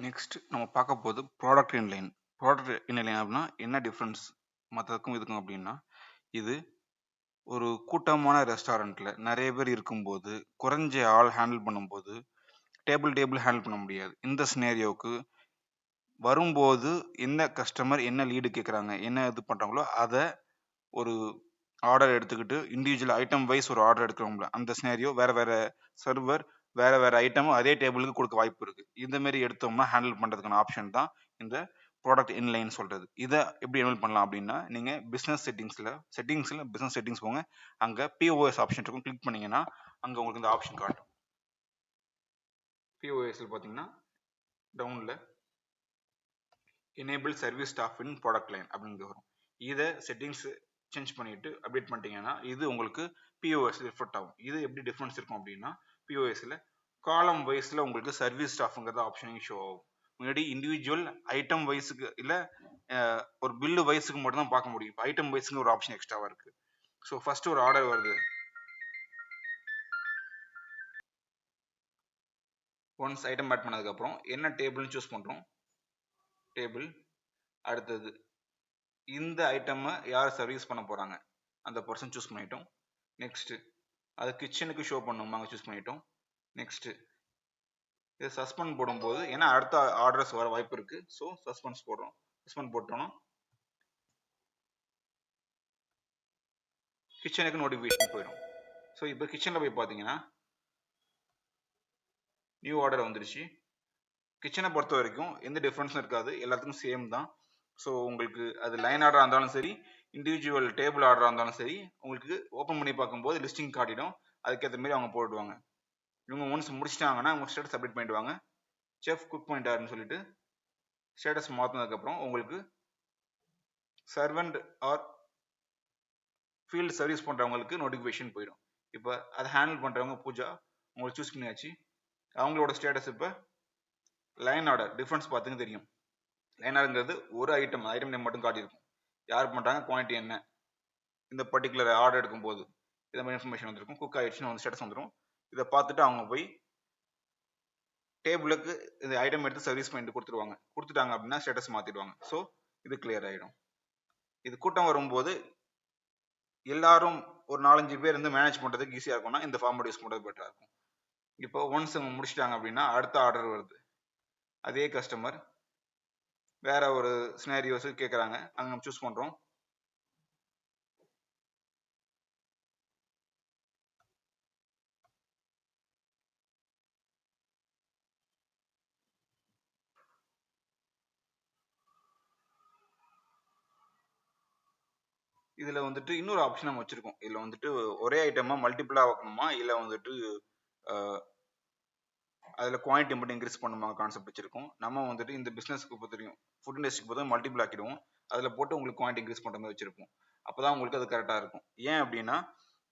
Next நம்ம பார்க்க போகுது ப்ராடக்ட் இன்லைன். ப்ராடக்ட் இன்லைன் அப்படின்னா என்ன டிஃப்ரென்ஸ் மற்றதுக்கும் இதுக்கும் அப்படின்னா, இது ஒரு கூட்டமான ரெஸ்டாரண்ட்டில் நிறைய பேர் இருக்கும்போது குறைஞ்ச ஆள் ஹேண்டில் பண்ணும்போது டேபிள் ஹேண்டில் பண்ண முடியாது. இந்த சினேரியோவுக்கு வரும்போது என்ன கஸ்டமர் என்ன லீடு கேட்குறாங்க என்ன இது பண்ணுறாங்களோ அதை ஒரு ஆர்டர் எடுத்துக்கிட்டு இண்டிவிஜுவல் ஐட்டம் வைஸ் ஒரு ஆர்டர் எடுக்கிறோம்ல அந்த சினேரியோ வேற வேற சர்வர் வேற வேற ஐட்டமும் அதே டேபிளுக்கு கொடுக்க வாய்ப்பு இருக்கு. இந்த மாதிரி எடுத்தோம்னா ஹேண்டில் பண்றதுக்கான ஆப்ஷன் தான் இந்த ப்ராடக்ட் இன்லைன் சொல்றது. இதை எப்படி எனேபிள் பண்ணலாம் அப்படின்னா, நீங்க பிசினஸ் செட்டிங்ஸ்ல பிசினஸ் செட்டிங்ஸ் போங்க. அங்க பிஓஎஸ் ஆப்ஷன் இருக்கும், கிளிக் பண்ணீங்கன்னா அங்க உங்களுக்கு இந்த ஆப்ஷன் காட்டும். பிஓஎஸ்ல பாத்தீங்கன்னா டவுன்ல எனேபிள் சர்வீஸ் ஸ்டாஃப் இன் ப்ராடக்ட் லைன் அப்படின்னு வரும். இதை செட்டிங்ஸ் சேஞ்ச் பண்ணிட்டு அப்டேட் பண்ணிட்டீங்கன்னா இது உங்களுக்கு பிஓஎஸ் ரிஃப்ளெக்ட் ஆகும். இது எப்படி டிஃபரன்ஸ் இருக்கும் அப்படின்னா, பிஓஎஸ்ல காலம் வைஸ்ல உங்களுக்கு சர்வீஸ் ஸ்டாஃப்ங்கிறத ஆப்ஷன் ஷோ ஆகும். முன்னாடி இண்டிவிஜுவல் ஐட்டம் வைஸுக்கு இல்ல ஒரு பில்லு வைஸுக்கு மட்டும் தான் பார்க்க முடியும். இப்போ ஐட்டம் வைஸுக்கு ஒரு ஆப்ஷன் எக்ஸ்ட்ராவா இருக்கு. ஸோ ஃபர்ஸ்ட் ஒரு ஆர்டர் வருது, ஒன்ஸ் ஐட்டம் ஆட் பண்ணதுக்கு அப்புறம் என்ன டேபிள்னு சூஸ் பண்றோம், டேபிள். அடுத்தது இந்த ஐட்டமை யார் சர்வீஸ் பண்ண போறாங்க அந்த பர்சன் சூஸ் பண்ணிட்டோம். நெக்ஸ்ட் அது கிச்சனுக்கு ஷோ பண்ணணுமா அங்கே சூஸ் பண்ணிட்டோம். நெக்ஸ்ட் இது சஸ்பெண்ட் போடும்போது ஏன்னா அடுத்த ஆர்டர்ஸ் வர வாய்ப்பு இருக்கு, ஸோ சஸ்பென்ஸ் போடுறோம். சஸ்பெண்ட் போட்டோம்னா கிச்சனுக்கு நோட்டிஃபிகேஷன் போயிடும். ஸோ இப்போ கிச்சனில் போய் பார்த்தீங்கன்னா நியூ ஆர்டர் வந்துருச்சு. கிச்சனை பொறுத்த வரைக்கும் எந்த டிஃப்ரென்ஸும் இருக்காது, எல்லாத்துக்கும் சேம் தான். ஸோ உங்களுக்கு அது லைன் ஆர்டராக இருந்தாலும் சரி இண்டிவிஜுவல் டேபிள் ஆர்டராக இருந்தாலும் சரி உங்களுக்கு ஓப்பன் பண்ணி பார்க்கும்போது லிஸ்டிங் காட்டிடும். அதுக்கேற்ற மாதிரி அவங்க போட்டுடுவாங்க. இவங்க ஒன்ஸ் முடிச்சிட்டாங்கன்னா அவங்க ஸ்டேட்டஸ் சப்மிட் பண்ணிடுவாங்க. செஃப் குக் பண்ணிட்டாருன்னு சொல்லிட்டு ஸ்டேட்டஸ் மாற்றினதுக்கப்புறம் உங்களுக்கு சர்வெண்ட் ஆர் ஃபீல்டு சர்வீஸ் பண்ணுறவங்களுக்கு நோட்டிஃபிகேஷன் போயிடும். இப்போ அதை ஹேண்டில் பண்ணுறவங்க பூஜா உங்களுக்கு சூஸ் பண்ணியாச்சு. அவங்களோட ஸ்டேட்டஸ் இப்போ லைன் ஆர்டர் டிஃப்ரென்ஸ் பார்த்துங்க தெரியும். லைன் ஆர்டர்ங்கிறது ஒரு ஐட்டம் நேம் மட்டும் காட்டியிருக்கும், யார் பண்ணுறாங்க குவான்டிட்டி என்ன இந்த பர்டிகுலர் ஆர்டர் எடுக்கும்போது இதை மாதிரி இன்ஃபர்மேஷன் வந்துருக்கும். குக் ஆயிடுச்சுன்னு வந்து ஸ்டேட்டஸ் வந்துடும். இதை பார்த்துட்டு அவங்க போய் டேபிளுக்கு இந்த ஐட்டம் எடுத்து சர்வீஸ் பண்ணிட்டு கொடுத்துட்டாங்க அப்படின்னா ஸ்டேட்டஸ் மாற்றிடுவாங்க. ஸோ இது கிளியர் ஆகிடும். இது கூட்டம் வரும்போது எல்லாரும் ஒரு 4-5 பேர் இருந்து மேனேஜ் பண்ணுறதுக்கு ஈஸியாக இருக்கும்னா இந்த ஃபார்மேட் யூஸ் பண்ணுறது பெட்டராக இருக்கும். இப்போ ஒன்ஸ் அவங்க முடிச்சிட்டாங்க அப்படின்னா அடுத்த ஆர்டர் வருது. அதே கஸ்டமர் வேற ஒரு சினாரியோஸ் கேட்குறாங்க, அங்கே நம்ம சூஸ் பண்ணுறோம். இதில் வந்துட்டு இன்னொரு ஆப்ஷன் நம்ம வச்சுருக்கோம். இதில் வந்துட்டு ஒரே ஐட்டமாக மல்டிபிளாக வைக்கணுமா இல்லை வந்துட்டு அதில் குவான்டிட்டி மட்டும் இன்க்ரீஸ் பண்ணுமா கான்செப்ட் வச்சிருக்கோம். நம்ம வந்துட்டு இந்த பிஸ்னஸ்க்கு பொறுத்த வரைக்கும் ஃபுட் இண்டஸ்ட்ரிக்கு பொறுத்த மல்டிபிள் ஆக்கிடுவோம். அதில் போட்டு உங்களுக்கு குவான்டிட்டி இன்க்ரீஸ் பண்ணுற மாதிரி வச்சிருப்போம். அப்போ தான் உங்களுக்கு அது கரெக்டாக இருக்கும். ஏன் அப்படின்னா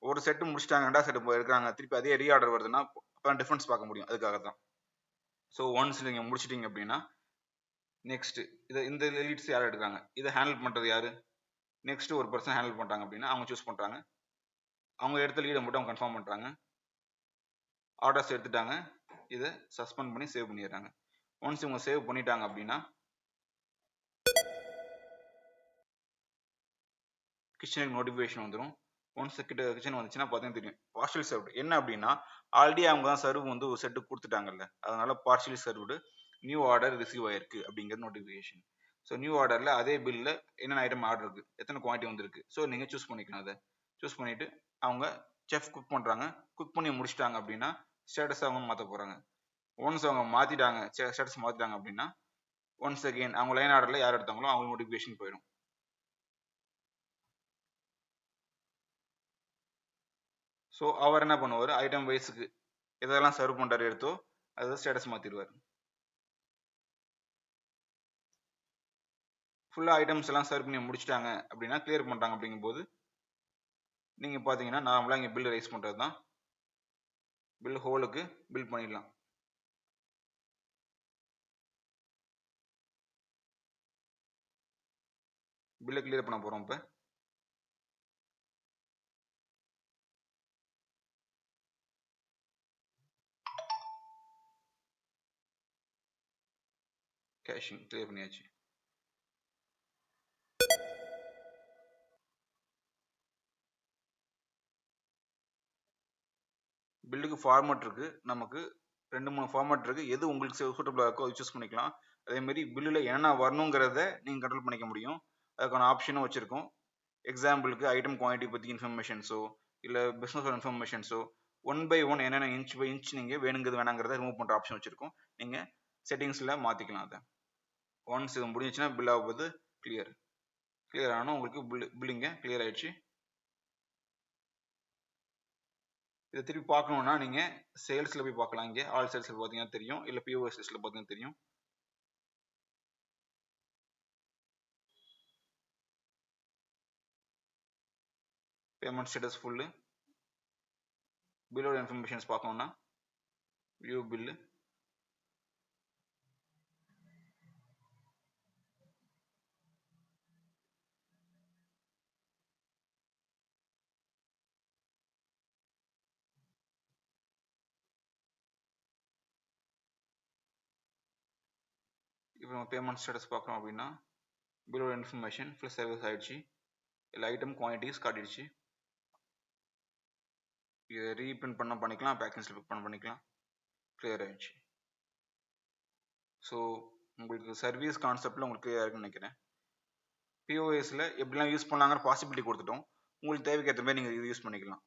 ஒரு செட்டு முடிச்சிட்டாங்க, 2வது செட்டு எடுக்கிறாங்க, திருப்பி அதே ரீஆர்டர் வருதுன்னா அப்போ டிஃப்ரென்ஸ் பார்க்க முடியும். அதுக்காக தான். ஸோ ஒன்ஸ் நீங்கள் முடிச்சிட்டிங்க அப்படின்னா நெக்ஸ்ட் இந்த லீட்ஸ் யார் எடுக்கிறாங்க, இதை ஹேண்டில் பண்ணுறது யாரு, நெக்ஸ்ட் ஒரு பர்சன் ஹேண்டில் பண்ணுறாங்க அப்படின்னா அவங்க சூஸ் பண்ணுறாங்க. அவங்க எடுத்த லீடை மட்டும் அவங்க கன்ஃபார்ம் பண்ணுறாங்க. ஆர்டர்ஸ் எடுத்துட்டாங்க, இதை சஸ்பெண்ட் பண்ணி சேவ் பண்ணிடுறாங்க. ஒன்ஸ் இவங்க சேவ் பண்ணிட்டாங்க அப்படின்னா கிச்சனுக்கு நோட்டிஃபிகேஷன் வந்துடும். ஒன்ஸ் கிச்சன் வந்துச்சுன்னா பார்த்தீங்கன்னா தெரியும் பார்ஷியல் சர்வ்டு. என்ன அப்படின்னா ஆல்ரெடி அவங்க தான் சர்வ் வந்து ஒரு செட்டு கொடுத்துட்டாங்கல்ல, அதனால partially served new order receive ஆயிருக்கு அப்படிங்கிறது நோட்டிஃபிகேஷன். ஸோ நியூ ஆர்டரில் அதே பில்லில் என்னென்ன ஐட்டம் ஆர்டர் இருக்குது, எத்தனை குவான்டிட்டி வந்திருக்கு, ஸோ நீங்கள் சூஸ் பண்ணிக்கணும். அதை சூஸ் பண்ணிவிட்டு அவங்க செஃப் குக் பண்ணுறாங்க, குக் பண்ணி முடிச்சிட்டாங்க அப்படின்னா ஸ்டேட்டஸ் அவங்க மாற்ற போகிறாங்க. ஒன்ஸ் அவங்க மாற்றிட்டாங்க, ஸ்டேட்டஸ் மாற்றிட்டாங்க அப்படின்னா ஒன்ஸ் அகெயின் அவங்க லைன் ஆர்டரில் யார் எடுத்தாங்களோ அவங்க நோட்டிஃபிகேஷன் போயிடும். ஸோ அவர் என்ன பண்ணுவார், ஐட்டம் வைஸுக்கு எதெல்லாம் சர்வ் பண்ணுறாரு எடுத்தோ அதை ஸ்டேட்டஸ் மாற்றிடுவார். ஃபுல்லாக ஐட்டம்ஸ் எல்லாம் சர்வ் பண்ணி முடிச்சிட்டாங்க அப்படின்னா கிளியர் பண்ணுறாங்க அப்படிங்கும்போது நீங்கள் பார்த்தீங்கன்னா நார்மலாக இங்கே பில் ரைஸ் பண்ணுறது தான். பில் ஹோலுக்கு பில் பண்ணிடலாம். பில்லை கிளியர் பண்ண போகிறோம். இப்போ கேஷிங் கிளியர் பண்ணியாச்சு. பில்லுக்கு ஃபார்மேட் இருக்கு, நமக்கு 2-3 ஃபார்மேட் இருக்கு. எது உங்களுக்கு சூட்டபிளா இருக்கோ அது சூஸ் பண்ணிக்கலாம். அதே மாதிரி பில்லுல என்ன வரணுங்கிறத நீங்க கண்ட்ரோல் பண்ணிக்க முடியும். அதுக்கான ஆப்ஷனும் வச்சிருக்கோம். எக்ஸாம்பிளுக்கு ஐட்டம் குவான்டிட்டி பத்தி இன்ஃபர்மேஷன்ஸோ இல்ல பிசினஸ் இன்ஃபர்மேஷன்ஸோ 1 by 1 என்னென்ன இன்ச் பை இன்ச் நீங்க வேணுங்கிறது வேணாங்கிறத ரிமூவ் பண்ற ஆப்ஷன் வச்சிருக்கோம். நீங்க செட்டிங்ஸ்ல மாத்திக்கலாம். அதை ஒன்ஸ் இது முடிஞ்சிச்சுன்னா பில் ஆகும்போது கிளியர் ஆனால் உங்களுக்கு பில்லிங்க கிளியர் ஆயிடுச்சு. இதை திருப்பி பார்க்கணும்னா நீங்க சேல்ஸ்ல போய் பார்க்கலாம். இங்கே ஆல் சேல்ஸ்ல பார்த்தீங்கன்னா தெரியும், இல்ல பிஓஎஸ் லிஸ்ட்ல பார்த்தீங்கன்னா தெரியும். பேமெண்ட் ஸ்டேட்டஸ் ஃபுல்லு, பில்லோட இன்ஃபர்மேஷன்ஸ் பார்க்கணும்னா வியூ பில்லு, இப்போ நம்ம பேமெண்ட் ஸ்டேட்டஸ் பார்க்குறோம் அப்படின்னா பில்லோட இன்ஃபர்மேஷன் ஃபுல் சர்வீஸ் ஆயிடுச்சு, இல்லை ஐட்டம் குவான்டிட்டிஸ் காட்டிடுச்சு. இதை ரீபிரிண்ட் பண்ண பண்ணிக்கலாம், பேக்கிங்ஸில் பிக் பண்ண பண்ணிக்கலாம். கிளியர் ஆயிடுச்சு. ஸோ உங்களுக்கு சர்வீஸ் கான்செப்டில் உங்களுக்கு கிளியர் இருக்குன்னு நினைக்கிறேன். பிஓஎஸில் எப்படிலாம் யூஸ் பண்ணலாங்கிற பாசிபிலிட்டி கொடுத்துட்டோம். உங்களுக்கு தேவைக்கேற்ற மாதிரி நீங்கள் இது யூஸ் பண்ணிக்கலாம்.